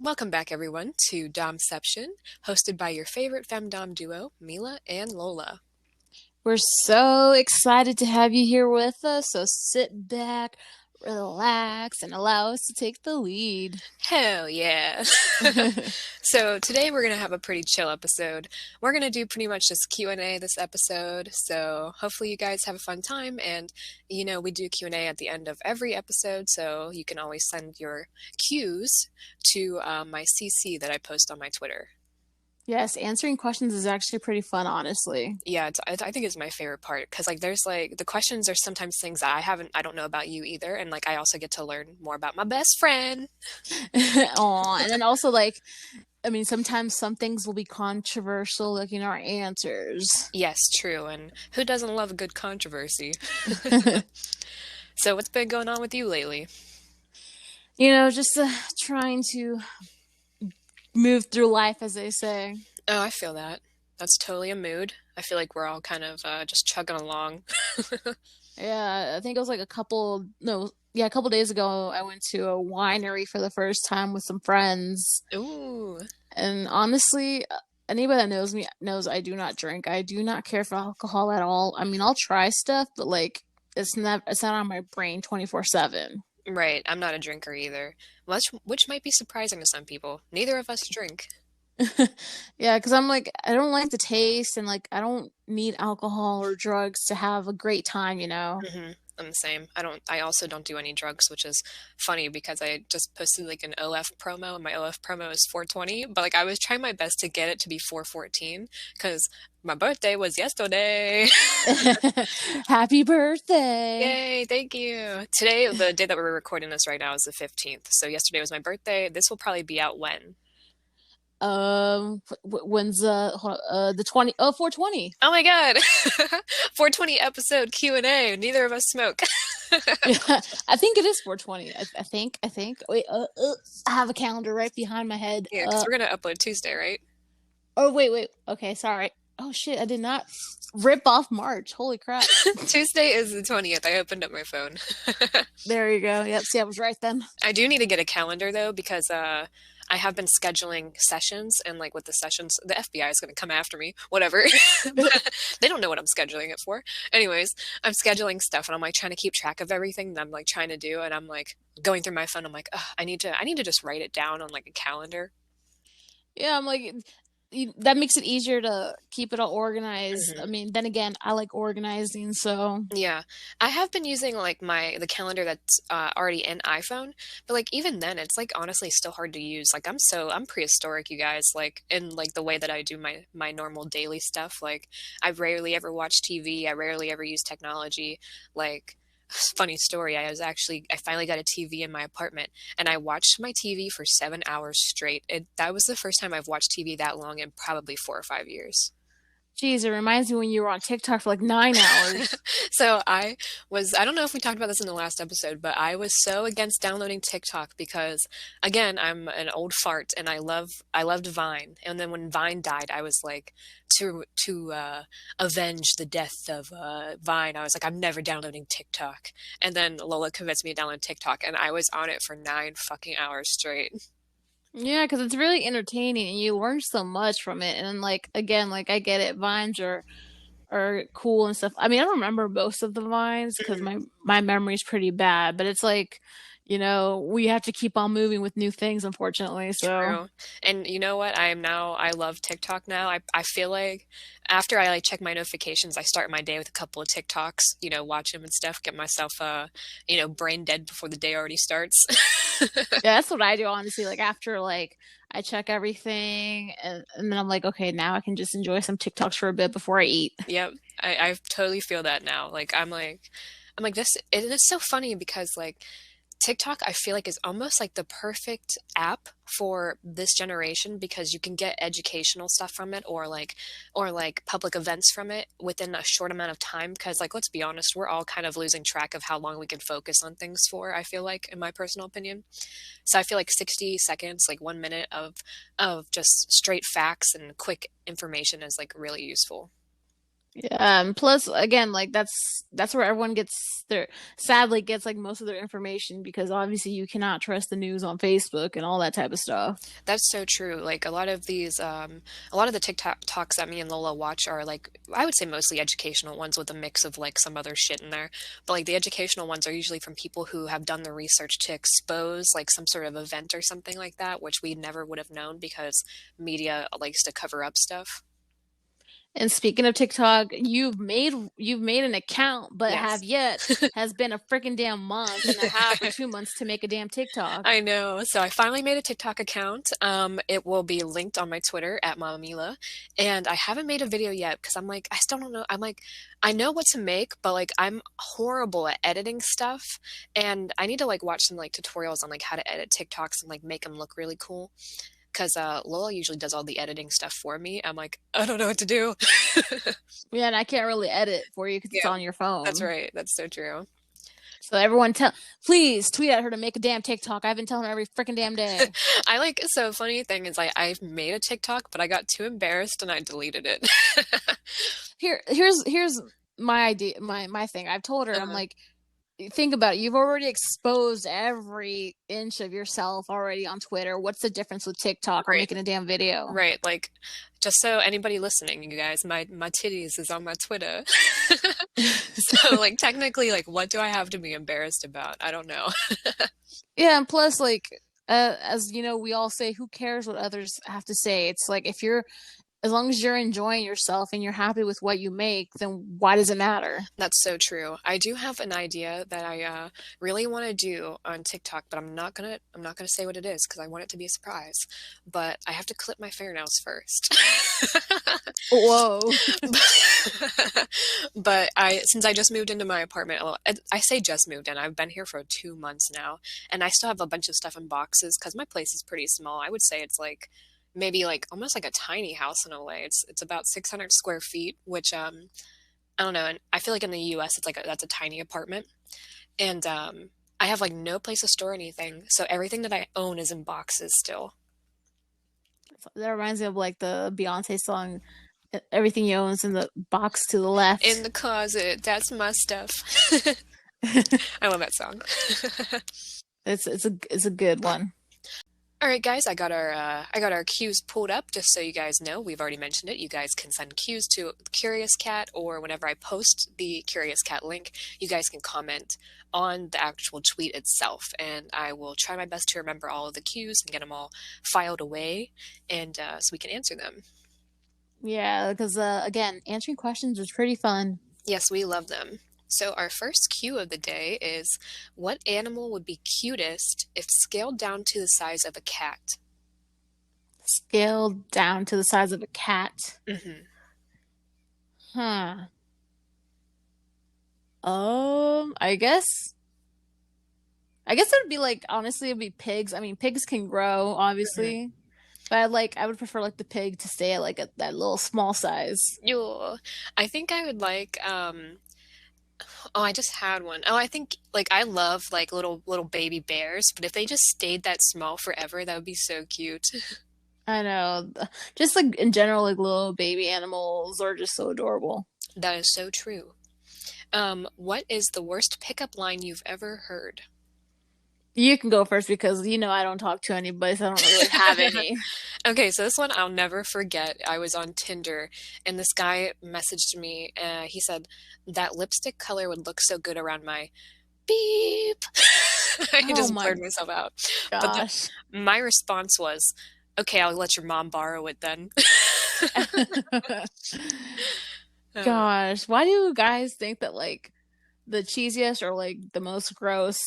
Welcome back, everyone, to Domception, hosted by your favorite femdom duo, Meela and Lola. We're so excited to have you here with us. So sit back, relax, and allow us to take the lead. Hell yeah. So today we're going to have a pretty chill episode. We're going to do pretty much just Q&A this episode. So hopefully you guys have a fun time, and we do Q&A at the end of every episode, so you can always send your Qs to my CC that I post on my Twitter. Yes, answering questions is actually pretty fun, honestly. Yeah, I think it's my favorite part because there's the questions are sometimes things that I don't know about you either, and I also get to learn more about my best friend. Aw, and then also sometimes some things will be controversial, our answers. Yes, true, and who doesn't love a good controversy? So what's been going on with you lately? Just trying to move through life, as they say. Oh, I feel that. That's totally a mood. I feel like we're all kind of just chugging along. Yeah, I think it was like a couple days ago, I went to a winery for the first time with some friends. Ooh. And honestly, anybody that knows me knows I do not drink. I do not care for alcohol at all. I mean, I'll try stuff, but it's not on my brain 24/7. Right, I'm not a drinker either. Which might be surprising to some people. Neither of us drink. Yeah, because I don't like the taste, and I don't need alcohol or drugs to have a great time. I'm the same. I also don't do any drugs, which is funny because I just posted an OF promo, and my OF promo is 420, but I was trying my best to get it to be 414 because my birthday was yesterday. Happy birthday. Yay, thank you. Today, the day that we're recording this right now, is the 15th. So yesterday was my birthday. This will probably be out when? When's the 20 oh 420. Oh my God. 420 episode Q&A. Neither of us smoke. Yeah, I think it is 420. I think. Wait, I have a calendar right behind my head. Yeah, because we're going to upload Tuesday, right? Oh, wait. Okay, sorry. Oh shit, I did not rip off March. Holy crap. Tuesday is the 20th. I opened up my phone. There you go. Yep, see, I was right then. I do need to get a calendar though, because I have been scheduling sessions, and with the sessions, the FBI is going to come after me, whatever. But they don't know what I'm scheduling it for. Anyways, I'm scheduling stuff, and I'm trying to keep track of everything that I'm trying to do, and I'm going through my phone. I'm like, ugh, I need to just write it down on a calendar. Yeah, that makes it easier to keep it all organized. I Mhm. mean, then again, I like organizing, so Yeah, I have been using the calendar that's already in iPhone, but even then, it's honestly still hard to use. I'm prehistoric, you guys. In the way that I do my normal daily stuff. I rarely ever watch TV. I rarely ever use technology. Like funny story, I finally got a TV in my apartment, and I watched my TV for 7 hours straight. That was the first time I've watched TV that long in probably 4 or 5 years. geez, it reminds me when you were on TikTok for like 9 hours. So I don't know if we talked about this in the last episode, but I was so against downloading TikTok because again, I'm an old fart and I loved Vine. And then when Vine died, I was to avenge the death of Vine, I was like, I'm never downloading TikTok. And then Lola convinced me to download TikTok, and I was on it for 9 fucking hours straight. Yeah, because it's really entertaining and you learn so much from it. And again, I get it, vines are cool and stuff. I mean, I don't remember most of the vines because my memory's pretty bad, but it's we have to keep on moving with new things, unfortunately. So True. And you know what? I love TikTok now. I feel like after I check my notifications, I start my day with a couple of TikToks, watch them and stuff, get myself brain dead before the day already starts. yeah, that's what I do, honestly. After I check everything and then I'm like, okay, now I can just enjoy some TikToks for a bit before I eat. Yep. I totally feel that now. I'm like this, and it's so funny because TikTok, I feel is almost like the perfect app for this generation because you can get educational stuff from it, or public events from it within a short amount of time. Because let's be honest, we're all kind of losing track of how long we can focus on things for, I feel in my personal opinion. So I feel 60 seconds, 1 minute of just straight facts and quick information is really useful. Yeah, plus again, like that's where everyone gets their sadly gets like most of their information because obviously you cannot trust the news on Facebook and all that type of stuff. That's so true. Like a lot of these, a lot of the TikTok talks that me and Lola watch are like, I would say mostly educational ones with a mix of like some other shit in there. But like the educational ones are usually from people who have done the research to expose like some sort of event or something like that, which we never would have known because media likes to cover up stuff. And speaking of TikTok, you've made an account, but Yes. have yet has been a freaking damn month and a half or 2 months to make a damn TikTok. I know. So I finally made a TikTok account. It will be linked on my Twitter at Mama Meela. And I haven't made a video yet because I'm like, I still don't know. I'm like, I know what to make, but like I'm horrible at editing stuff. And I need to like watch some like tutorials on like how to edit TikToks and like make them look really cool. Because Lola usually does all the editing stuff for me. I'm like, I don't know what to do. Yeah, and I can't really edit for you because it's Yeah, on your that's phone. right. That's so true. So everyone tell please tweet at her to make a damn TikTok. I've been telling her every freaking damn day. I like, so funny thing is I've made a TikTok, but I got too embarrassed and I deleted it. Here's my idea, my thing. I've told her, I'm Uh-huh. like, think about it. You've already exposed every inch of yourself already on Twitter. What's the difference with TikTok or Right. making a damn video? Right, like, just so anybody listening, you guys, my titties is on my Twitter. So, like, technically, like, what do I have to be embarrassed about? I don't know. Yeah, and plus, like, as you know, we all say, who cares what others have to say? It's like if you're, as long as you're enjoying yourself and you're happy with what you make, then why does it matter? That's so true. I do have an idea that I really want to do on TikTok, but I'm not gonna say what it is because I want it to be a surprise. But I have to clip my fingernails first. Whoa. But I since I just moved into my apartment, well, I say just moved in. I've been here for 2 months now, and I still have a bunch of stuff in boxes because my place is pretty small. I would say it's like maybe like almost like a tiny house in a way. It's about 600 square feet, which I don't know, and I feel like in the US it's like that's a tiny apartment. And I have like no place to store anything, so everything that I own is in boxes still. That reminds me of like the Beyonce song, "Everything You Own Is in the Box to the In Left." the closet, that's my stuff. I love that song. It's a good one. All right, guys, I got our cues pulled up just so you guys know. We've already mentioned it. You guys can send cues to Curious Cat, or whenever I post the Curious Cat link, you guys can comment on the actual tweet itself, and I will try my best to remember all of the cues and get them all filed away, and so we can answer them. Yeah, because again, answering questions is pretty fun. Yes, we love them. So our first cue of the day is, what animal would be cutest if scaled down to the size of a cat? Scaled down to the size of a cat. Hmm. Huh. I guess it would be like honestly it'd be pigs. I mean, pigs can grow, Hmm. obviously. But I would prefer like the pig to stay at like that little small size. Yo, I think I would like oh, I just had one. Oh, I think like I love like little baby bears, but if they just stayed that small forever, that would be so cute. I know. Just like in general, like little baby animals are just so adorable. That is so true. What is the worst pickup line you've ever heard? You can go first because you know I don't talk to anybody, so I don't really have any. Okay, so this one I'll never forget. I was on Tinder and this guy messaged me. He said that lipstick color would look so good around my beep. I Oh just my blurred myself out. But gosh. my response was, okay, I'll let your mom borrow it then. Uh, Gosh, why do guys think that like the cheesiest or like the most gross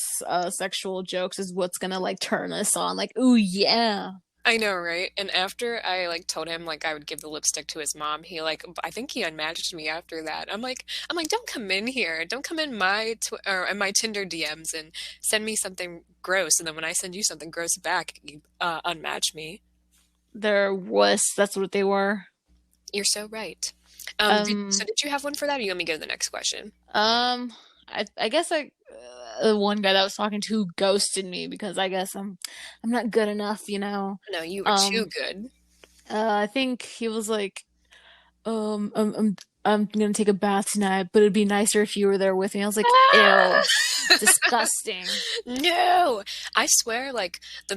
sexual jokes is what's gonna like turn us on? Like, ooh yeah. I know, right? And after I like told him like I would give the lipstick to his mom, he like I think he unmatched me after that. I'm like, don't come in here, don't come in my tw or in my Tinder DMs and send me something gross, and then when I send you something gross back, you unmatch me. They're wuss. That's what they were. You're so right. So Um, did you have one for that, or you want me to go to the next question? um, I guess like the one guy that I was talking to ghosted me because I guess I'm not good enough, you know. No, you were too Um, good. I think he was like, um, um, um, I'm gonna take a bath tonight, but it'd be nicer if you were there with me. I was like, ew, disgusting. No, I swear, like the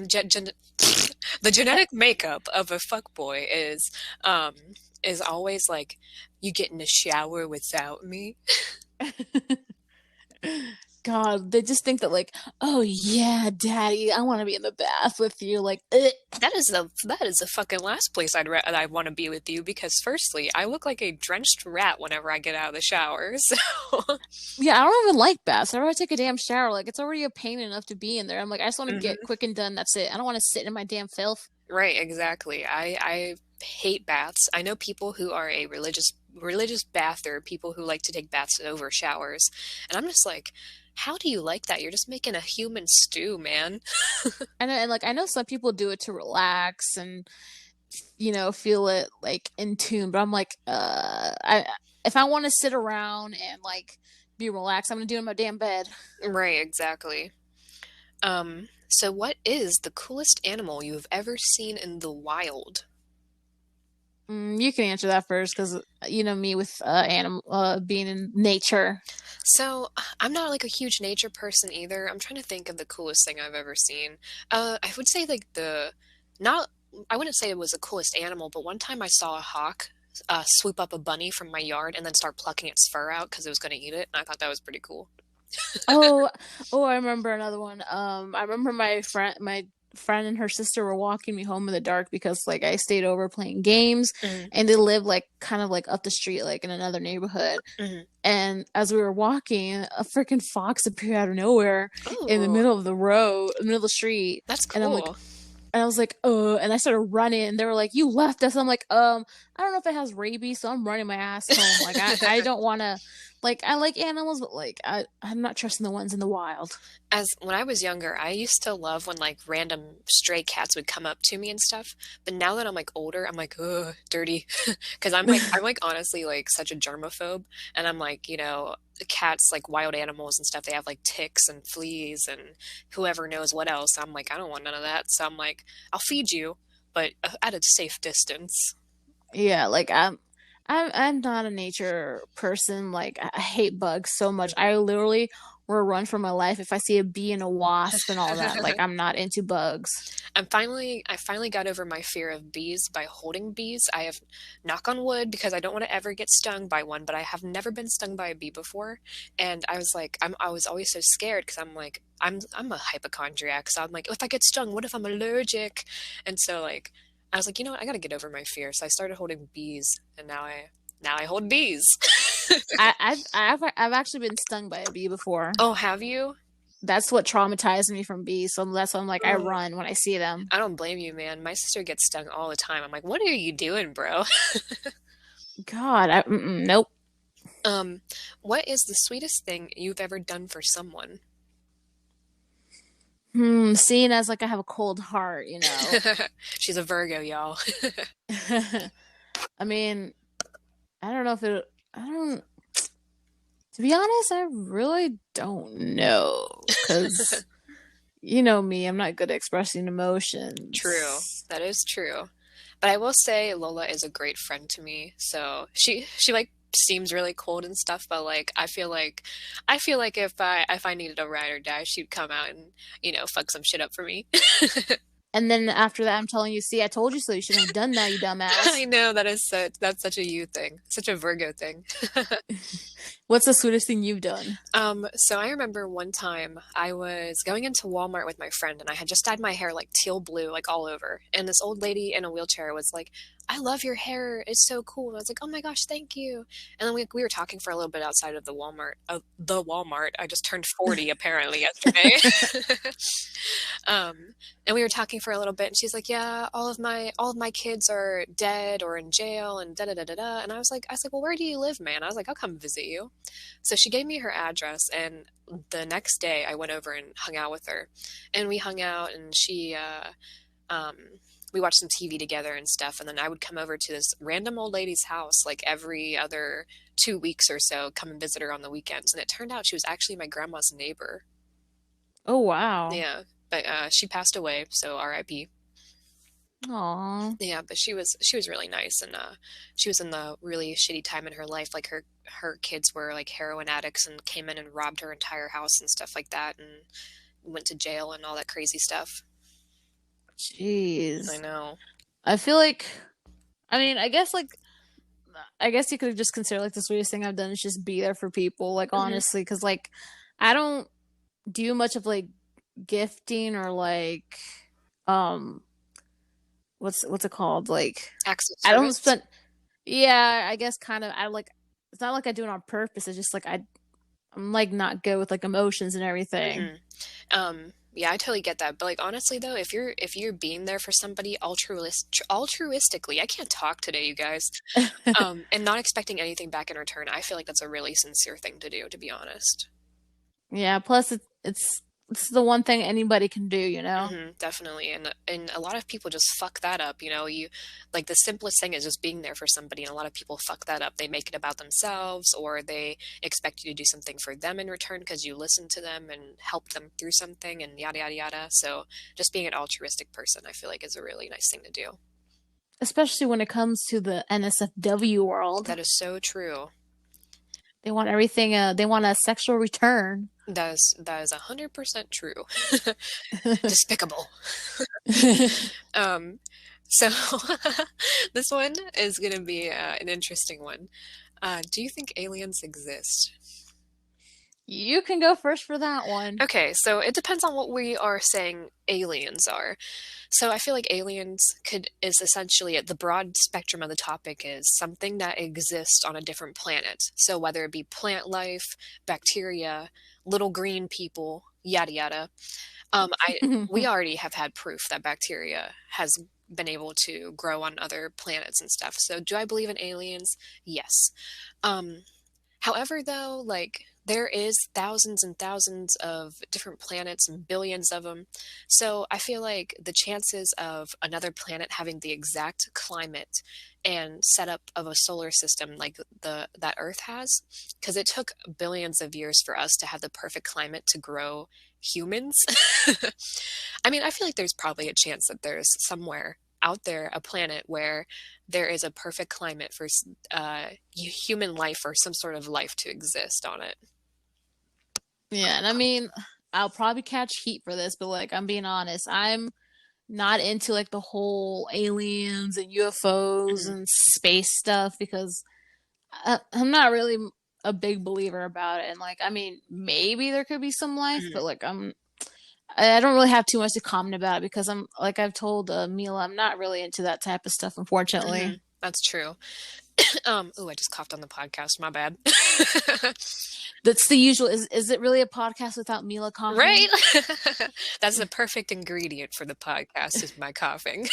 the genetic makeup of a fuckboy um is always like you get in the shower without me. God, they just think that like, oh yeah, daddy, I want to be in the bath with you. Like, ugh. That is the fucking last place I want to be with you because firstly, I look like a drenched rat whenever I get out of the shower. So, Yeah, I don't even like baths. I rather take a damn shower. Like, it's already a pain enough to be in there. I'm like, I just want to get Mhm. quick and done. That's it. I don't want to sit in my damn filth. Right, exactly. I hate baths. I know people who are a religious bather, people who like to take baths over showers, and I'm just like, how do you like that? You're just making a human stew, man. And like, I know some people do it to relax and feel it like in tune. But I'm like, I if I want to sit around and like be relaxed, I'm gonna do it in my damn bed. Right, exactly. So what is the coolest animal you've ever seen in the wild? You can answer that first because you know me with animal being in nature. So, I'm not like a huge nature person either. I'm trying to think of the coolest thing I've ever seen. I would say like not, I wouldn't say it was the coolest animal, but one time I saw a hawk swoop up a bunny from my yard and then start plucking its fur out because it was going to eat it, and I thought that was pretty cool. Oh, I remember another one. I remember my friend and her sister were walking me home in the dark because like I stayed over playing games, Hmm. and they live like kind of like up the street, like in another neighborhood. Hmm. And as we were walking, a freaking fox appeared out of nowhere in the Oh, middle of the road, middle of the street, that's and I'm like, cool. and I was like, and I started running, and they were like, "You left us." I'm like, I don't know if it has rabies, so I'm running my ass home. Like, I don't want to, like, I like animals, but like, I'm not trusting the ones in the wild. As when I was younger, I used to love when like random stray cats would come up to me and stuff. But now that I'm like older, I'm like, ugh, dirty. Because I'm like honestly like such a germaphobe. And I'm like, cats, like wild animals and stuff, they have like ticks and fleas and whoever knows what else. I'm like, I don't want none of that. So I'm like, I'll feed you, but at a safe distance. Yeah, like I'm not a nature person. Like I hate bugs so much. I literally will run for my life if I see a bee and a wasp and all that. Like I'm not into bugs. I finally got over my fear of bees by holding bees. I have, knock on wood, because I don't want to ever get stung by one, but I have never been stung by a bee before. And I was like, I was always so scared because I'm like, I'm a hypochondriac, so I'm like, if I get stung, what if I'm allergic? And so like, I was like, you know what, I got to get over my fear. So I started holding bees, and now I hold bees. I've actually been stung by a bee before. Oh, have you? That's what traumatized me from bees. So that's why I'm like I Oh, run when I see them. I don't blame you, man. My sister gets stung all the time. I'm like, what are you doing, bro? God, nope. Um, what is the sweetest thing you've ever done for someone? Seeing as like I have a cold heart, She's a Virgo, y'all. I mean, I don't know if it. I don't. To be honest, I really don't know because you know me. I'm not good at expressing True. emotions. That is true. But I will say Lola is a great friend to me. So she like seems really cold and stuff, but like I feel like if I needed a ride or die, she'd come out and, fuck some shit up for me. And then after that, I'm telling you, see, I told you so. You shouldn't have done that, you I dumbass. know that's such a you thing. Such a Virgo thing. What's the sweetest thing you've done? So I remember one time I was going into Walmart with my friend and I had just dyed my hair like teal blue, like all over. And this old lady in a wheelchair was like, I love your hair. It's so cool. And I was like, oh my gosh, thank you. And then we were talking for a little bit outside of the Walmart. The Walmart. I just turned 40 apparently yesterday. Um, and we were talking for a little bit and she's like, yeah, all of my kids are dead or in jail and da da da da da. And I was like, well, where do you live, man? I was like, I'll come visit you. So she gave me her address, and the next day I went over and hung out with her. And we hung out, and um, we watched some TV together and stuff. And then I would come over to this random old lady's house like every other 2 weeks or so, come and visit her on the weekends. And it turned out she was actually my grandma's neighbor. Oh wow. Yeah, but she passed away, so R.I.P. Aw. Yeah, but she was really nice, and she was in the really shitty time in her life. Like her kids were like heroin addicts and came in and robbed her entire house and stuff like that, and went to jail and all that crazy stuff. I Jeez. know. I feel like, I mean, I guess you could just consider like the sweetest thing I've done is just be there for people, like Hmm. honestly, because like I don't do much of like gifting or like um what's it called? Like Acts of I don't service. spend yeah, I guess kind of I like it's not like I do it on purpose. It's just like I'm like not good with like emotions and everything. Hmm. Yeah, I totally get that. But like honestly though, if you're being there for somebody altruistically, I can't talk today, you guys. And not expecting anything back in return, I feel like that's a really sincere thing to do, to be honest. Yeah, plus it's the one thing anybody can do, you know? Definitely. And a lot of people just fuck that up, you know. You like the simplest thing is just being there for somebody, and a lot of people fuck that up. They make it about themselves, or they expect you to do something for them in return because you listened to them and helped them through something and yada yada yada. So just being an altruistic person, I feel like is a really nice thing to do. Especially when it comes to the NSFW world. That is so true. They want everything they want a sexual return. That is 100% true. Despicable. Um, so this one is going to be an interesting one. Do you think aliens exist? You can go first for that one. Okay, so it depends on what we are saying aliens are. So I feel like aliens could is essentially the broad spectrum of the topic is something that exists on a different planet. So whether it be plant life, bacteria, little green people, yada yada. I we already have had proof that bacteria has been able to grow on other planets and stuff. So do I believe in aliens? Yes. Um, However, though, like there is thousands and thousands of different planets and billions of them. So I feel like the chances of another planet having the exact climate and setup of a solar system like the that Earth has, because it took billions of years for us to have the perfect climate to grow humans. I mean, I feel like there's probably a chance that there's somewhere out there a planet where there is a perfect climate for human life or some sort of life to exist on it. Yeah, and I mean, I'll probably catch heat for this, but like I'm being honest, I'm not into like the whole aliens and UFOs Mhm, and space stuff because I'm not really a big believer about it. And like, I mean, maybe there could be some life, mhm, but like I don't really have too much to comment about it because I'm like I've told Meela, I'm not really into that type of stuff, unfortunately. That's true. Oh, I just coughed on the podcast. My bad. That's the usual. Is it really a podcast without Meela Right? coughing? That's the perfect ingredient for the podcast is my coughing.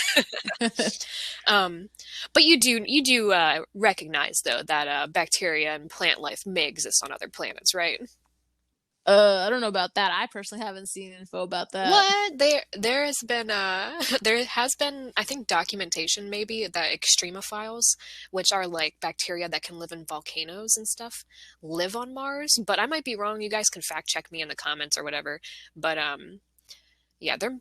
Um, but you do recognize though that bacteria and plant life may exist on other planets, right? I don't know about that. I personally haven't seen info about that. What? There has been there has been I think documentation maybe that extremophiles, which are like bacteria that can live in volcanoes and stuff, live on Mars, but I might be wrong. You guys can fact check me in the comments or whatever. But yeah, there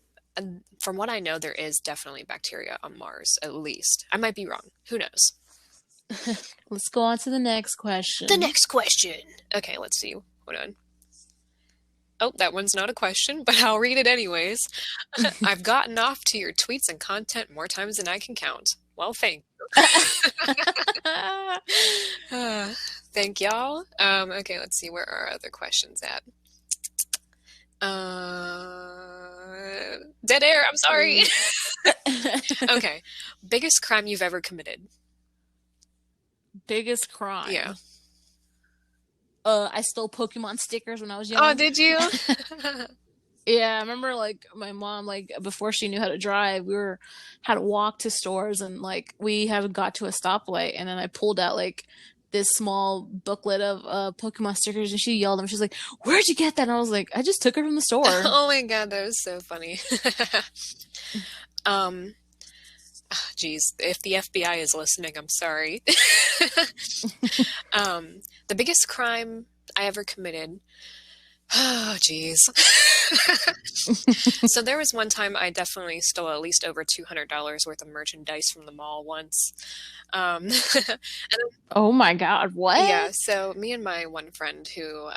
from what I know there is definitely bacteria on Mars at least. I might be wrong. Who knows? Let's go on to the next The question. next question. Okay, let's see. Hold on. Oh, that one's not a question, but I'll read it anyways. I've gotten off to your tweets and content more times than I can count. Well, thank uh, thank y'all. Okay, let's see where our other questions at. Dead air. I'm sorry. Okay, biggest crime you've ever committed? Biggest Yeah. crime. I stole Pokemon stickers when I was Oh, young. did you? Yeah, I remember like my mom like before she knew how to drive, we were had to walk to stores and like we had got to a stoplight and then I pulled out like this small booklet of Pokemon stickers and she yelled at me. She's like, "Where'd you get that?" And I was like, "I just took it from the store." Oh my God, that was so funny. Um, Geez, if the FBI is listening, I'm sorry. The biggest crime I ever committed. Oh, jeez. So there was one time I definitely stole at least over $200 worth of merchandise from the mall once. And Oh my God, yeah, what? so me and my one friend who,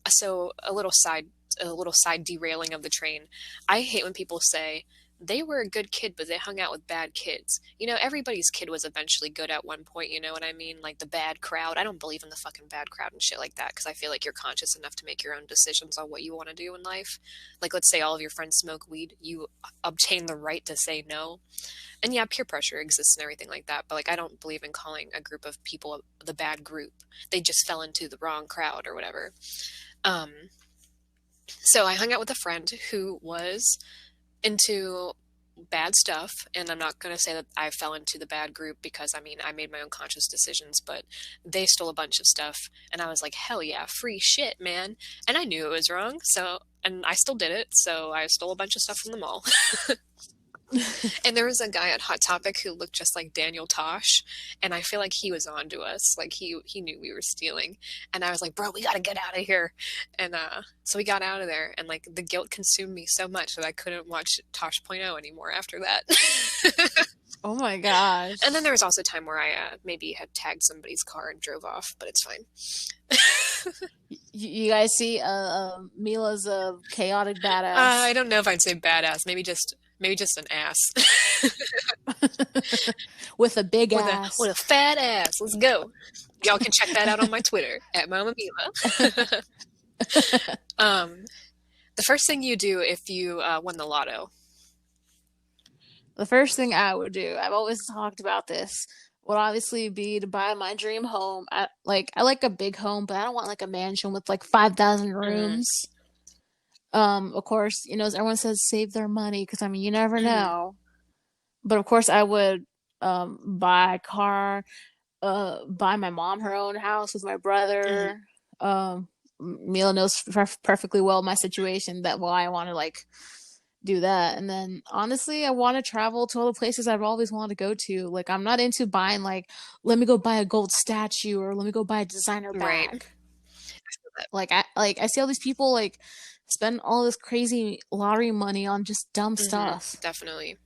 so a little side derailing of the train. I hate when people say they were a good kid, but they hung out with bad kids. You know, everybody's kid was eventually good at one point, you know what I mean? Like the bad crowd. I don't believe in the fucking bad crowd and shit like that because I feel like you're conscious enough to make your own decisions on what you want to do in life. Like, let's say all of your friends smoke weed, you obtain the right to say no. And yeah, peer pressure exists and everything like that, but like I don't believe in calling a group of people the bad group. They just fell into the wrong crowd or whatever. Um, so I hung out with a friend who was into bad stuff, and I'm not going to say that I fell into the bad group because I mean, I made my own conscious decisions, but they stole a bunch of stuff, and I was like, hell yeah, free shit, man. And I knew it was wrong, so, and I still did it, so I stole a bunch of stuff from the mall. And there was a guy at Hot Topic who looked just like Daniel Tosh, and I feel like he was on to us. Like he knew we were stealing, and I was like, "Bro, we gotta get out of here." And so we got out of there, and like the guilt consumed me so much that I couldn't watch Tosh Point oh anymore after that. Oh my And then gosh. there was also a time where I maybe had tagged somebody's car and drove off, but it's fine. You guys see, Mila's a chaotic I badass. don't know if I'd say badass. Maybe just an ass With a big with ass. a fat ass. Let's go. Y'all can check that out on my Twitter at Mama Mila. um, the first thing you do if you won the lotto. The first thing I would do, I've always talked about this, would obviously be to buy my dream home. I like a big home, but I don't want like a mansion with like 5,000 Hmm. rooms. Of course, as everyone says, save their money because I mean you never Hmm. know. But of course, I would buy a car, buy my mom her own house with my Hmm. brother. Mila knows perfectly well my situation, that why I want to like do that. And then honestly, I want to travel to all the places I've always wanted to go to. Like I'm not into buying like, let me go buy a gold statue or let me go buy a designer Right. bag. I see all these people like spend all this crazy lottery money on just dumb Hmm. stuff. Definitely.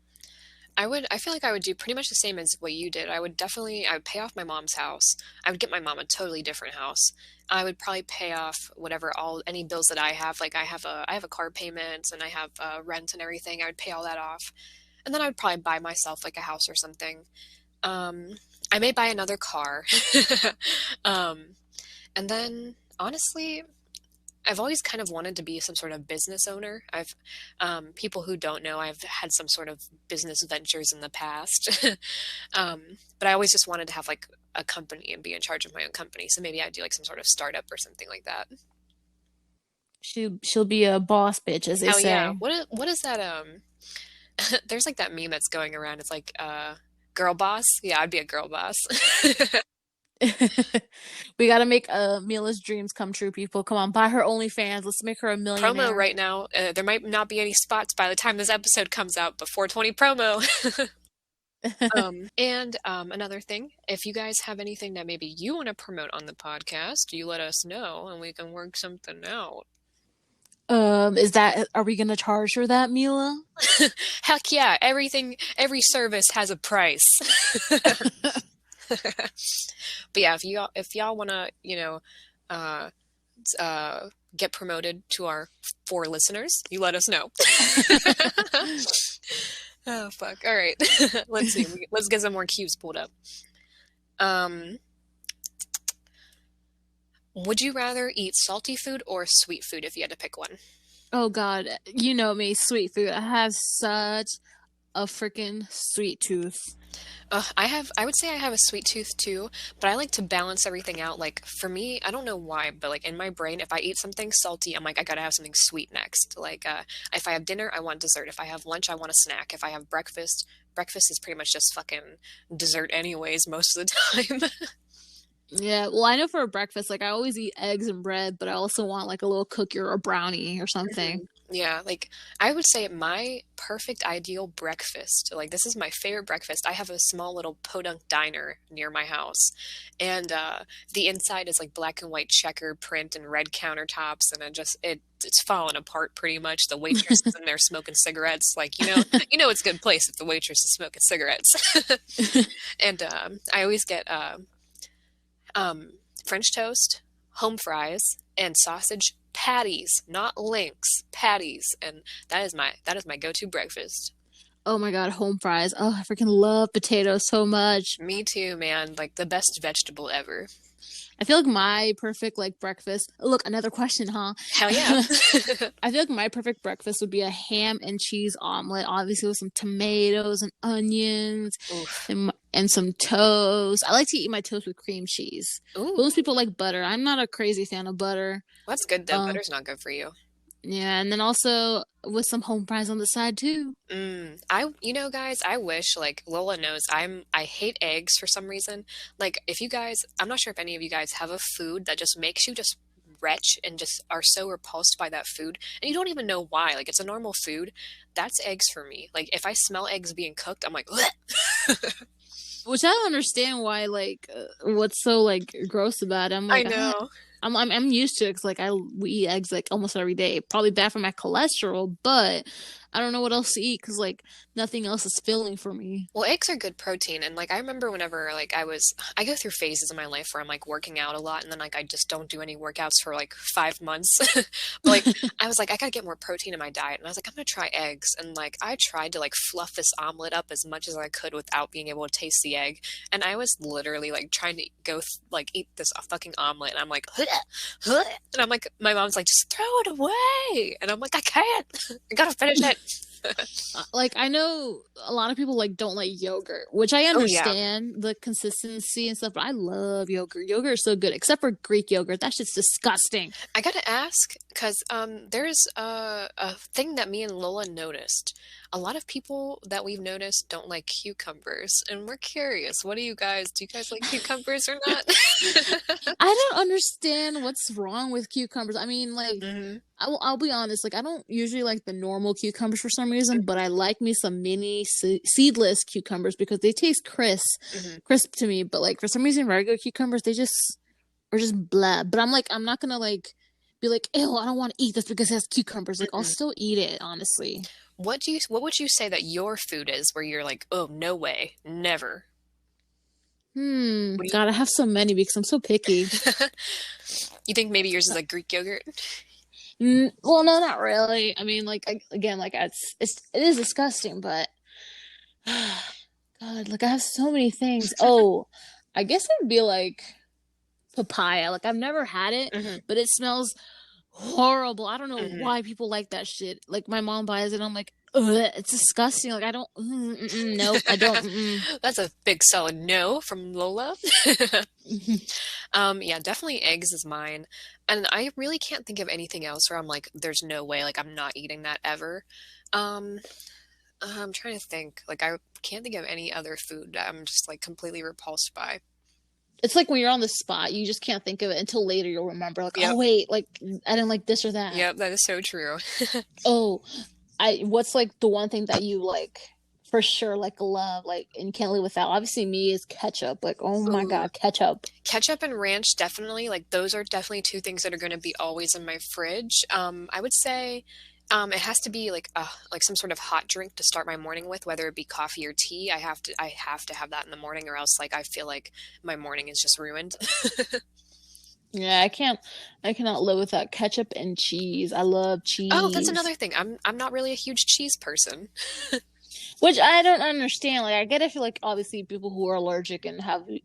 I feel like I would do pretty much the same as what you did. I would pay off my mom's house. I would get my mom a totally different house. I would probably pay off whatever any bills that I have. Like I have a car payment and I have rent and everything. I would pay all that off. And then I would probably buy myself like a house or something. Um, I may buy another car. Um, and then honestly, I've always kind of wanted to be some sort of business owner. People who don't know, I've had some sort of business ventures in the past. But I always just wanted to have like a company and be in charge of my own company. So maybe I'd do like some sort of startup or something like that. She'll be a boss bitch, as they Hell yeah. say. What is that there's like that meme that's going around. It's like girl boss. Yeah, I'd be a girl boss. We gotta make Mila's dreams come true, people. Come on, buy her OnlyFans. Let's make her a Promo millionaire. right now. There might not be any spots by the time this episode comes out, but 420 promo. And another thing, if you guys have anything that maybe you want to promote on the podcast, you let us know and we can work something out. Are we gonna charge her that, Mila? Heck yeah, every service has a price. But yeah, if y'all want to, uh, uh, get promoted to our 4 listeners, you let us know. Oh fuck. All right. Let's see. Let's get some more cues pulled up. Um, would you rather eat salty food or sweet food if you had to pick one? Oh God, you know me, sweet food. I have such a freaking sweet tooth. I would say I have a sweet tooth too, but I like to balance everything out. Like for me, I don't know why, but like in my brain, if I eat something salty, I'm like, I gotta have something sweet next. Like, if I have dinner, I want dessert. If I have lunch, I want a snack. If I have breakfast is pretty much just fucking dessert anyways, most of the time. Yeah, well, I know for breakfast, like I always eat eggs and bread, but I also want like a little cookie or a brownie or Mhm. something. Yeah, like I would say my perfect ideal breakfast, like this is my favorite breakfast. I have a small little podunk diner near my house, and the inside is like black and white checkered print and red countertops, and it's falling apart pretty much. The waitress is in there smoking cigarettes, like it's a good place if the waitress is smoking cigarettes. And I always get um, French toast, home fries, and sausage patties, not links, patties, and that is my go-to breakfast. Oh my God, home fries. Oh, I freaking love potatoes so much. Me too, man. Like the best vegetable ever. I feel like my perfect like breakfast. Look, another question, huh? Hell yeah. I feel like my perfect breakfast would be a ham and cheese omelet, obviously with some tomatoes and onions Oof. and some toast. I like to eat my toast with cream cheese. Ooh, Most people like butter. I'm not a crazy fan of butter. that's good though. Um, Butter's not good for you. yeah, and then also with some home fries on the side too. Guys, I wish like Lola knows I hate eggs for some reason. Like if you guys, I'm not sure if any of you guys have a food that just makes you just retch and just are so repulsed by that food and you don't even know why. Like it's a normal food. That's eggs for me. Like if I smell eggs being cooked, I'm like, "Bleh." Which I don't understand why, like, what's so like gross about it. I'm I like, know. I'm used to it because like we eat eggs like almost every day. Probably bad for my cholesterol, but I don't know what else to eat because like nothing else is filling for me. Well, eggs are good protein, and like I remember whenever like I go through phases in my life where I'm like working out a lot, and then like I just don't do any workouts for like 5 months. But like I was like I gotta get more protein in my diet, and I was like I'm gonna try eggs, and like I tried to like fluff this omelet up as much as I could without being able to taste the egg, and I was literally like trying to like eat this fucking omelet, and I'm like, and I'm like my mom's like just throw it away, and I'm like I can't, I gotta finish it. Like I know a lot of people like don't like yogurt, which I Oh yeah. understand the consistency and stuff, but I love yogurt. Yogurt is so good, except for Greek yogurt. That shit's disgusting. I gotta ask, because there's a thing that me and Lola noticed. A lot of people that we've noticed don't like cucumbers, and we're curious. Do you guys like cucumbers or not? I don't understand what's wrong with cucumbers. I mean, like, Hmm. I'll be honest. Like, I don't usually like the normal cucumbers for some reason, but I like me some mini seedless cucumbers because they taste Hmm. crisp to me. But like for some reason, regular cucumbers they just are just blah. But I'm like, I'm not gonna like be like, ew, I don't want to eat this because it has cucumbers. Like, I'll Hmm. still eat it, honestly. What would you say that your food is where you're like, oh, no way, never? What do God, I have so many because I'm so picky. you you think maybe yours is like Greek yogurt? Well, no, not really. I mean, like again, like it is disgusting, but God, like I have so many things. Oh, I guess it'd be like papaya. Like I've never had it, Hmm. but it smells horrible. I don't know Hmm. why people like that shit. Like my mom buys it, I'm like, ugh, it's disgusting. Like I don't, nope, I don't. That's a big solid no from Lola. Yeah, definitely eggs is mine. And I really can't think of anything else where I'm like, there's no way, like I'm not eating that ever. Um, I'm trying to think. Like I can't think of any other food that I'm just like completely repulsed by. It's like when you're on the spot, you just can't think of it until later. You'll remember, like, oh Yep. wait, like I didn't like this or that. Yep, that is so true. Oh, I what's like the one thing that you like for sure like love like and can't live without? Obviously, me is ketchup. Like, oh my Ooh. God, ketchup. Ketchup and ranch, definitely. Like those are definitely two things that are going to be always in my fridge. I would say it has to be like some sort of hot drink to start my morning with, whether it be coffee or tea. I have to have that in the morning, or else like I feel like my morning is just ruined. Yeah, I cannot live without ketchup and cheese. I love Oh, that's cheese. another thing. I'm not really a huge cheese person. Which I don't understand. Like, I get it for like obviously people who are allergic and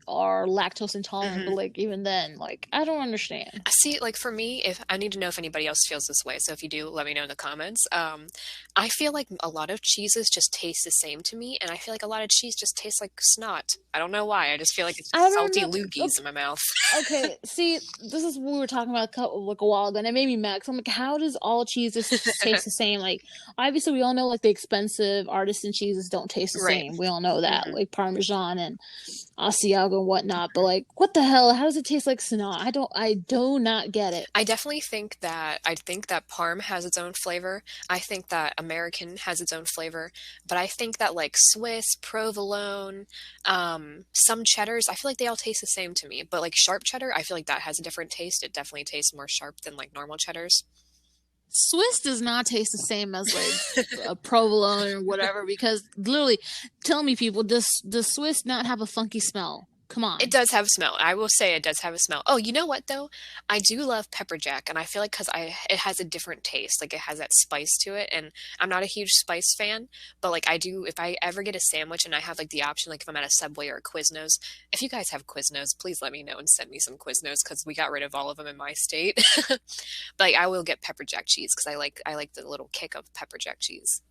are lactose intolerant, but Hmm. like even then, like I don't understand. I see, like for me, if I need to know if anybody else feels this way, so if you do, let me know in the comments. I feel like a lot of cheeses just taste the same to me, and I feel like a lot of cheese just tastes like snot. I don't know why. I just feel like it's I just don't salty know. loogies in my mouth. Okay, see, this is what we were talking about like a while ago, and it made me mad. 'Cause I'm like, how does all cheese just taste the same? Like, obviously, we all know like the expensive artisan cheese cheeses don't taste the Right. same. We all know that, Mhm. like Parmesan and Asiago and whatnot. But like, what the hell? How does it taste like snot? I do not get it. I definitely think that Parm has its own flavor. I think that American has its own flavor, but I think that like Swiss, provolone, some cheddars, I feel like they all taste the same to me. But like sharp cheddar, I feel like that has a different taste. It definitely tastes more sharp than like normal cheddars. Swiss does not taste the same as like a provolone or whatever because literally, tell me, people, does Swiss not have a funky smell? Come It on. does have a smell. I will say it does have a smell. Oh, you know what though? I do love pepper jack, and I feel like because I it has a different taste. Like it has that spice to it, and I'm not a huge spice fan, but like I do. If I ever get a sandwich and I have like the option, like if I'm at a Subway or a Quiznos, if you guys have Quiznos, please let me know and send me some Quiznos because we got rid of all of them in my state. But like, I will get pepper jack cheese because I like the little kick of pepper jack cheese.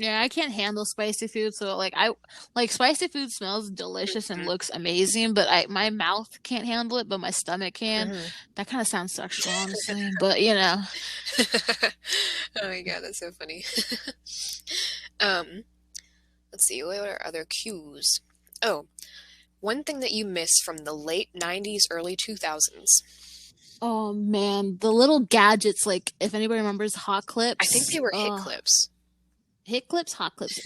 Yeah, I can't handle spicy food, so like I like spicy food smells delicious and Mhm. looks amazing, but I my mouth can't handle it, but my stomach can. Mhm. That kind of sounds sexual, honestly, but you know. Oh my God, that's so funny. Um, let's see, what are other cues? Oh, one thing that you miss from the late 90s, early 2000s. Oh man, the little gadgets, like if anybody remembers hot I think clips, they were hit clips. hit clips, hot clips.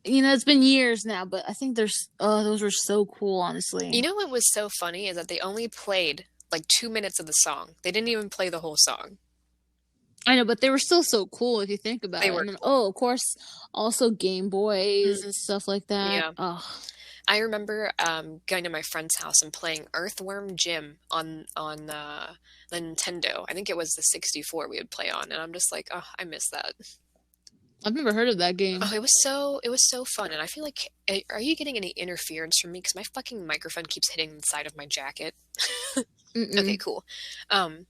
It's been years now, but I think those were so cool, You honestly. know what was so funny is that they only played like 2 minutes of the song. They didn't even play the whole song. I know, but they were still so cool if you think They about it. were And then, cool. of course, also Game Boys Mm, and stuff like that. yeah. Oh, I remember going to my friend's house and playing Earthworm Jim on the Nintendo. I think it was the 64 we would play on, and I'm just like, oh, I miss that. I've never heard of that Oh, game. it was so fun, and I feel like, are you getting any interference from me? Because my fucking microphone keeps hitting the side of my jacket. Okay, Mm-mm. cool. Um,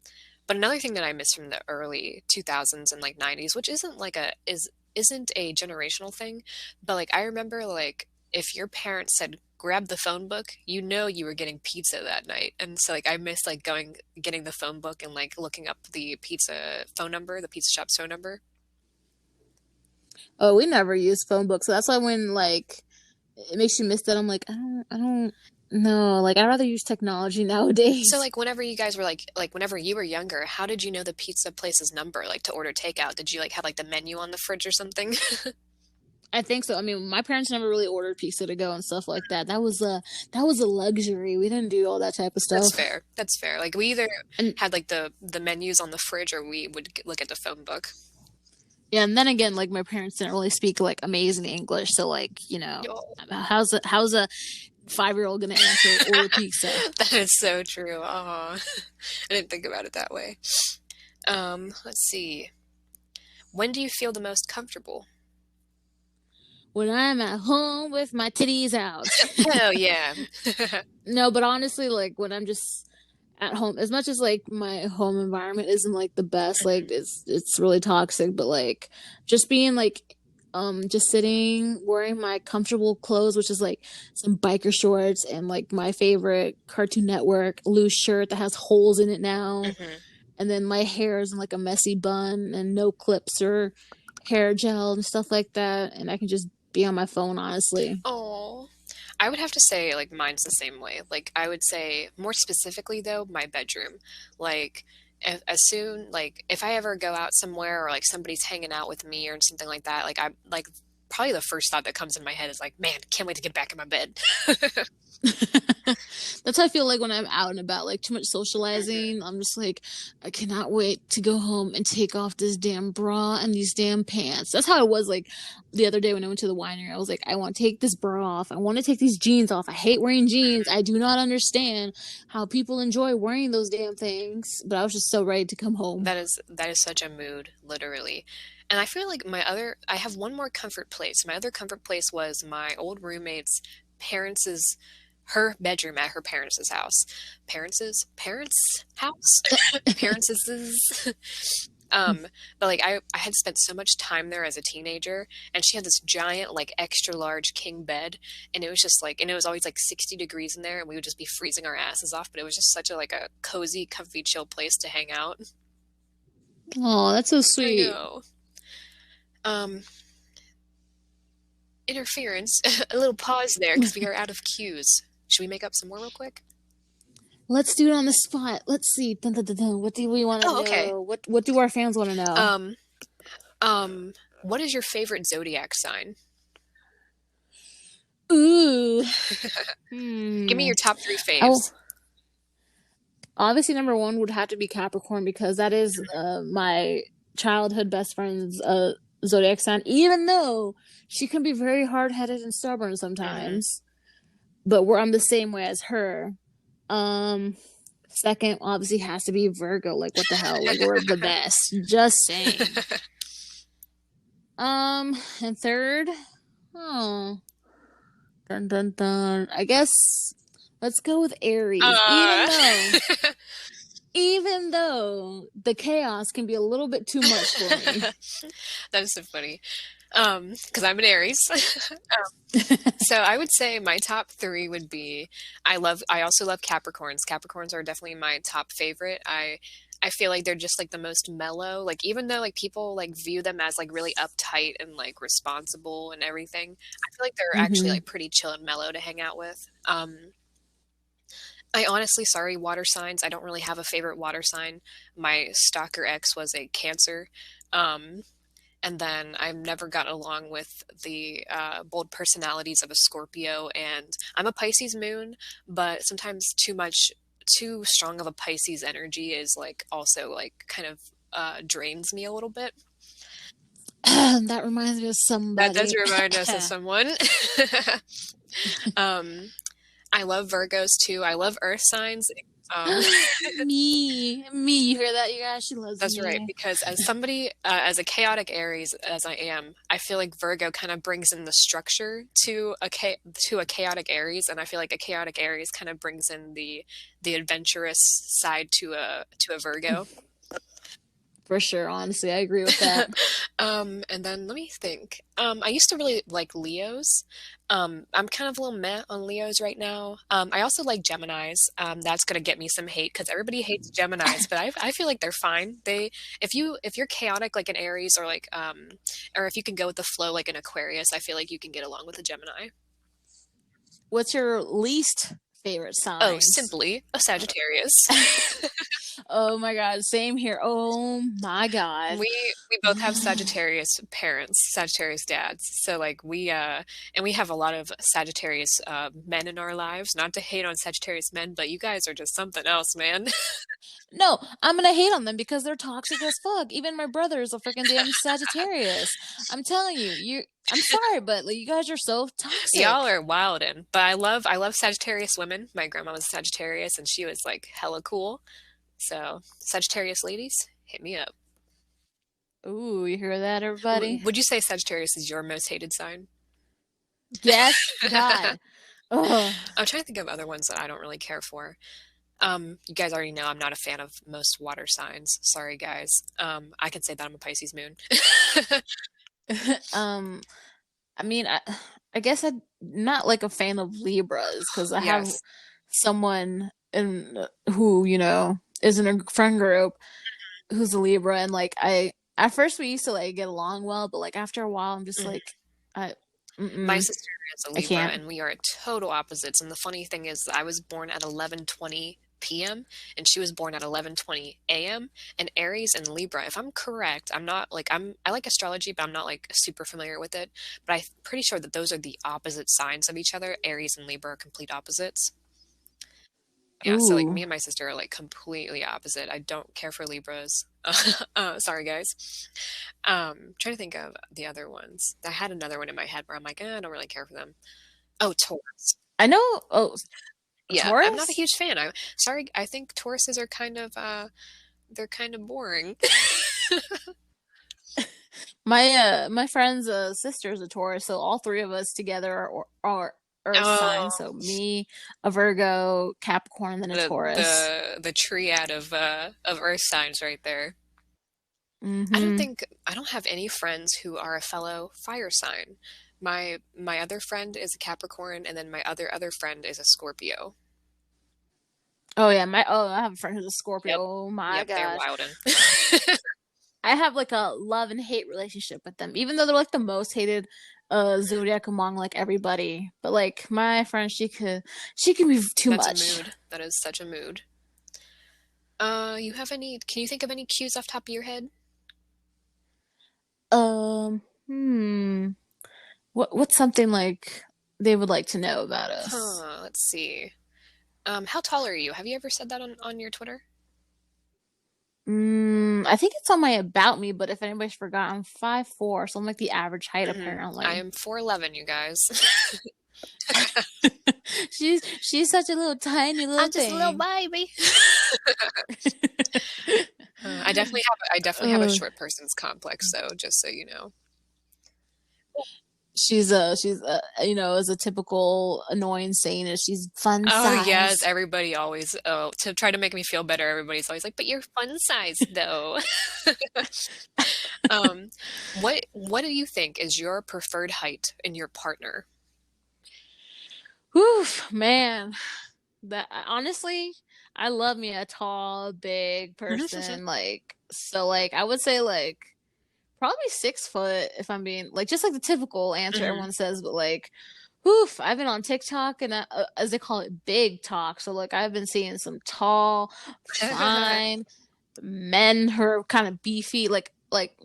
but another thing that I miss from the early 2000s and like 90s, which isn't a generational thing, but like I remember like if your parents said grab the phone book, you know you were getting pizza that night. And so like I miss like getting the phone book and like looking up the pizza phone number, the pizza shop's phone number. Oh, we never used phone books, so that's why when like it makes you miss that, I'm like, I don't know. Like, I'd rather use technology So nowadays. like whenever you guys were like whenever you were younger, how did you know the pizza place's number like to order takeout? Did you like have like the menu on the fridge or something? I think so. I mean, my parents never really ordered pizza to go and stuff like that. That was a luxury. We didn't do all that type of That's stuff. fair. That's fair. Like we either And had like the menus on the fridge or we would look at the phone book. yeah, and then again, like my parents didn't really speak like amazing English, so like Yo. how's a 5-year-old gonna answer order pizza? That is so true. Oh, I didn't think about it that way. Let's see. When do you feel the most comfortable? When I'm at home with my titties out. Hell yeah. No, but honestly, like when I'm just at home, as much as like my home environment isn't like the best, like it's really toxic, but like just being like just sitting wearing my comfortable clothes, which is like some biker shorts and like my favorite Cartoon Network loose shirt that has holes in it now, Hmm. and then my hair is in like a messy bun and no clips or hair gel and stuff like that, and I can just be on my phone, honestly. Oh, I would have to say like mine's the same way. Like I would say more specifically though, my bedroom. Like as soon like if I ever go out somewhere or like somebody's hanging out with me or something like that, like I like probably the first thought that comes in my head is like, man, can't wait to get back in my bed. That's how I feel like when I'm out and about, like too much Hmm. socializing. I'm just like, I cannot wait to go home and take off this damn bra and these damn pants. That's how it was like the other day when I went to the winery. I was like, I want to take this bra off. I want to take these jeans off. I hate wearing jeans. I do not understand how people enjoy wearing those damn things. But I was just so ready to come home. That is such a mood, literally. And I feel like I have one more comfort place. My other comfort place was my old roommate's parents' her bedroom at her parents' house. Parents' house? Parents' but like I had spent so much time there as a teenager, and she had this giant like extra large king bed, and it was just like, and it was always like 60 degrees in there, and we would just be freezing our asses off, but it was just such a like a cozy, comfy, chill place to hang out. Oh, that's so I sweet. know. Um, interference. A little pause there because we are out of cues. Should we make up some more real quick? Let's do it on the spot. Let's see. Dun, dun, dun, dun. What do we want to Oh, okay. know? What do our fans want to know? Um, um, what is your favorite zodiac sign? Ooh. Give me Hmm. your top three Oh, faves. obviously number one would have to be Capricorn because that is my childhood best friend's zodiac sign. Even though she can be very hard headed and stubborn Mm-hmm. sometimes, but I'm the same way as her. Um, Second obviously has to be Virgo. Like what the hell? Like we're the best. Just saying. And third, oh, dun dun dun. I guess let's go with Aries. uh, Even though the chaos can be a little bit too much for me. that is so funny. Because I'm an Aries. So I would say my top three would be I also love Capricorns. Capricorns are definitely my top favorite. I feel like they're just like the most mellow. Like even though like people like view them as like really uptight and like responsible and everything, I feel like they're actually Mm-hmm. like pretty chill and mellow to hang out with. I honestly, sorry, water signs. I don't really have a favorite water sign. My stalker ex was a Cancer. Um, and then I've never got along with the bold personalities of a Scorpio, and I'm a Pisces moon, but sometimes too strong of a Pisces energy is like also like kind of drains me a little bit. That reminds me of That does somebody. remind us of someone. um, I love Virgos too. I love Earth signs. Um, Me. You hear that, you guys? She loves That's right, me. because as somebody, as a chaotic Aries as I am, I feel like Virgo kind of brings in the structure to a chaotic Aries, and I feel like a chaotic Aries kind of brings in the adventurous side to a Virgo. For sure, honestly, I agree with that. And then let me think. I used to really like Leos. I'm kind of a little meh on Leos right now. I also like Geminis. That's gonna get me some hate because everybody hates Geminis, but I feel like they're fine. If you're chaotic like an Aries or if you can go with the flow like an Aquarius, I feel like you can get along with a Gemini. What's your least favorite Oh, signs? simply a Sagittarius. Oh my god, same here. Oh my god. We both have Sagittarius parents, Sagittarius dads. So like and we have a lot of Sagittarius men in our lives. Not to hate on Sagittarius men, but you guys are just something else, man. No, I'm gonna hate on them because they're toxic as fuck. Even my brother is a freaking damn Sagittarius. I'm telling you, I'm sorry, but like, you guys are so Y'all toxic. are wildin'. But I love Sagittarius women. My grandma was Sagittarius and she was like hella cool. So Sagittarius ladies, hit me up. Ooh, you hear that, everybody? Would you say Sagittarius is your most hated sign? Yes, God. Ugh. I'm trying to think of other ones that I don't really care for. You guys already know I'm not a fan of most water signs. Sorry, guys. I can say that I'm a Pisces moon. um, I mean, I guess I'm not like a fan of Libras because I have Yes. someone in who is in a friend group who's a Libra, and like I at first we used to like get along well, but like after a while, I'm just Mhm. like, I, My mm-mm, sister is a I Libra, can't. and we are total opposites. And the funny thing is, I was born at 11:20 p.m. and she was born at 11:20 a.m. And Aries and Libra, if I'm correct, I'm not like I like astrology, but I'm not like super familiar with it. But I'm pretty sure that those are the opposite signs of each other. Aries and Libra are complete opposites. Yeah, so like Ooh, me and my sister are like completely opposite. I don't care for Libras. Sorry, guys. Trying to think of the other ones. I had another one in my head where I'm like, I don't really care for them. Oh, Taurus. I know. Oh, Yeah, I'm not a Taurus. huge fan. I'm sorry. I think Tauruses are kind of they're kind of boring. My friend's sister is a Taurus, so all three of us together are Earth signs. Oh, So me, a Virgo, Capricorn, and then a Taurus. the triad of Earth signs right there. Mm-hmm. I don't have any friends who are a fellow fire sign. My other friend is a Capricorn, and then my other friend is a Scorpio. Oh yeah, I have a friend who's a Scorpio. Yep, Oh my yep, they're gosh. wildin'. I have like a love and hate relationship with them. Even though they're like the most hated Zodiac among like everybody. But like my friend, she can be too That's a much. mood. That is such a mood. You have any, can you think of any cues off top of your head? Hmm. What's something like they would like to know about us? Huh, let's see. How tall are you? Have you ever said that on your Twitter? I think it's on my about me, but if anybody's forgotten, I'm 5'4", so I'm like the average height I apparently. am 4'11", you guys. She's such a little tiny little I'm just a little thing. baby. I definitely have a uh, short person's complex, though, just so you know. she's you know, as a typical annoying saying is she's fun Oh size. yes, everybody always, oh, to try to make me feel better, everybody's always like, but you're fun size though. Um, what do you think is your preferred height in your partner? Whew, man. That honestly, I love me a tall, big person. Like so, like I would say like probably 6 foot if I'm being like just like the typical answer Mhm. everyone says, but like, oof, I've been on TikTok and as they call it, big talk. So like I've been seeing some tall, fine men who are kind of beefy, like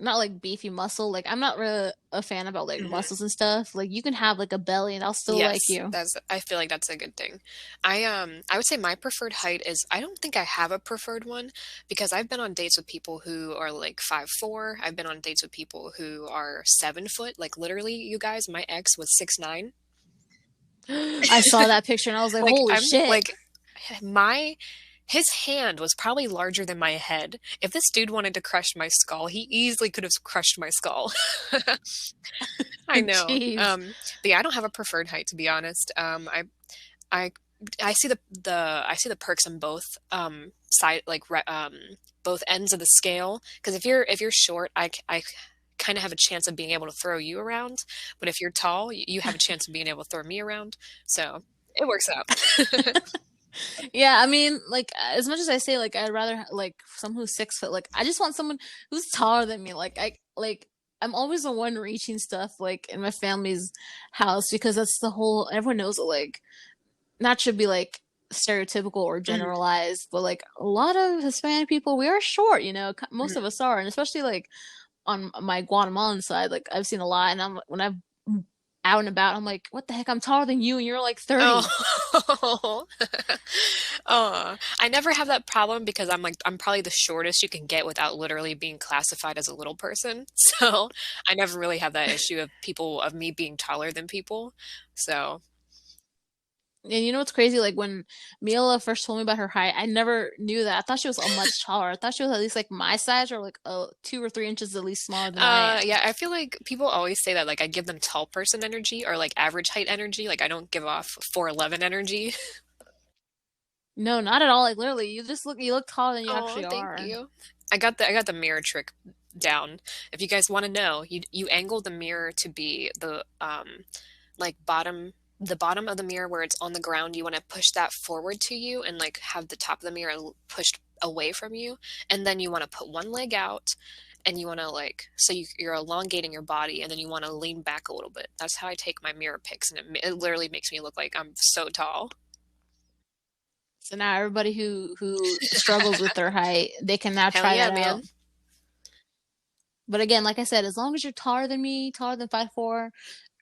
not like beefy muscle. Like I'm not really a fan about like Mhm. muscles and stuff. Like you can have like a belly and I'll still Yes, like you. I feel like that's a good thing. I would say my preferred height is, I don't think I have a preferred one because I've been on dates with people who are like 5'4". I've been on dates with people who are 7 foot. Like literally, you guys, my ex was 6'9". I saw that picture and I was like, Like holy I'm shit. like my his hand was probably larger than my head. If this dude wanted to crush my skull, he easily could have crushed my skull. I know. Jeez. But yeah, I don't have a preferred height to be honest. I I see I see the perks on both side like both ends of the scale, because if you're short, I kind of have a chance of being able to throw you around, but if you're tall, you have a chance of being able to throw me around. So it works out. Yeah, I mean, like as much as I say, like I'd rather like someone who's 6 foot. Like I just want someone who's taller than me. I'm always the one reaching stuff like in my family's house because that's the whole. Everyone knows it. Like not should be like stereotypical or Mhm, generalized, but like a lot of Hispanic people, we are short. You know, most mhm. of us are, and especially like on my Guatemalan side, like I've seen a lot, and I'm when I'm out and about, I'm like, what the heck? I'm taller than you, and you're like 30. Oh, oh, I never have that problem because I'm probably the shortest you can get without literally being classified as a little person. So I never really have that issue of me being taller than people. So And you know what's crazy? Like when Meela first told me about her height, I never knew that. I thought she was a much taller. I thought she was at least like my size or like 2 or 3 inches at least smaller than I am. yeah, I feel like people always say that like I give them tall person energy or like average height energy. Like I don't give off 4'11" energy. No, not at all. Like literally, you look taller than you Oh, actually thank are. you. I got the mirror trick down. If you guys want to know, you angle the mirror to be like the bottom of the mirror where it's on the ground. You want to push that forward to you and like have the top of the mirror pushed away from you, and then you want to put one leg out, and you want to like, so you're elongating your body, and then you want to lean back a little bit. That's how I take my mirror pics, and it literally makes me look like I'm so tall. So now everybody who struggles with their height, they can now Hell try yeah, that man. out. But again, like I said, as long as you're taller than me, taller than 5'4",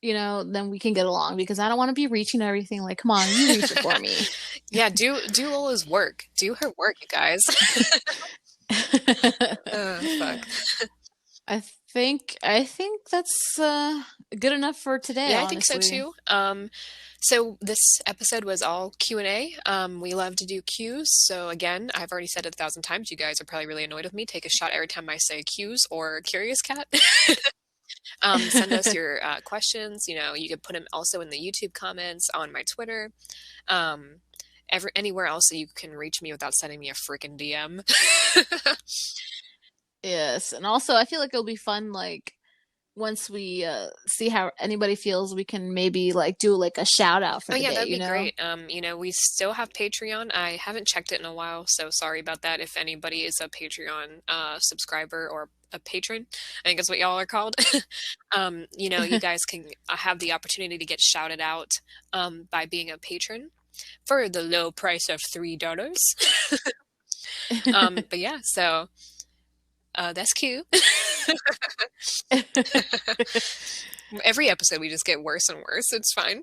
you know, then we can get along because I don't want to be reaching everything. Like, come on, you reach it for me. Yeah, do Lola's work. Do her work, you guys. Fuck. I think that's good enough for today, Yeah, I think so honestly. too. So this episode was all Q&A. We love to do Q's. So again, I've already said it 1,000 times. You guys are probably really annoyed with me. Take a shot every time I say Q's or Curious Cat. Send us your questions. You know, you could put them also in the YouTube comments, on my Twitter, um, anywhere else that you can reach me without sending me a freaking DM. Yes, and also I feel like it'll be fun like once we see how anybody feels, we can maybe like do like a shout out for Oh the yeah, day, that'd you be know? great. You know, we still have Patreon. I haven't checked it in a while, so sorry about that if anybody is a Patreon subscriber or a patron, I think that's what y'all are called. You know, you guys can have the opportunity to get shouted out by being a patron for the low price of $3. But yeah, so that's cute. Every episode we just get worse and worse. It's fine.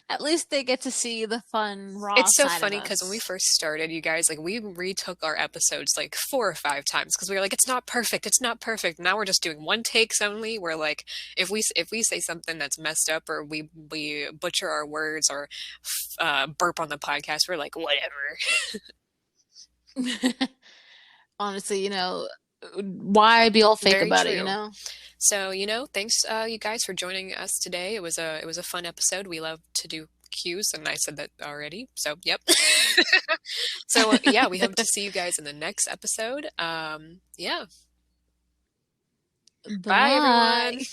At least they get to see the fun, raw It's so side of funny because when we us. first started, you guys, like we retook our episodes like 4 or 5 times because we were like, it's not perfect, it's not perfect. Now we're just doing one takes only. We're like, if we say something that's messed up or we butcher our words or burp on the podcast, we're like, whatever. Honestly, why be all fake Very about it, you true. know? So, thanks you guys for joining us today. It was a fun episode. We love to do cues, and I said that already. So, yep. So, yeah, we hope to see you guys in the next episode. Yeah. Bye, Bye. everyone.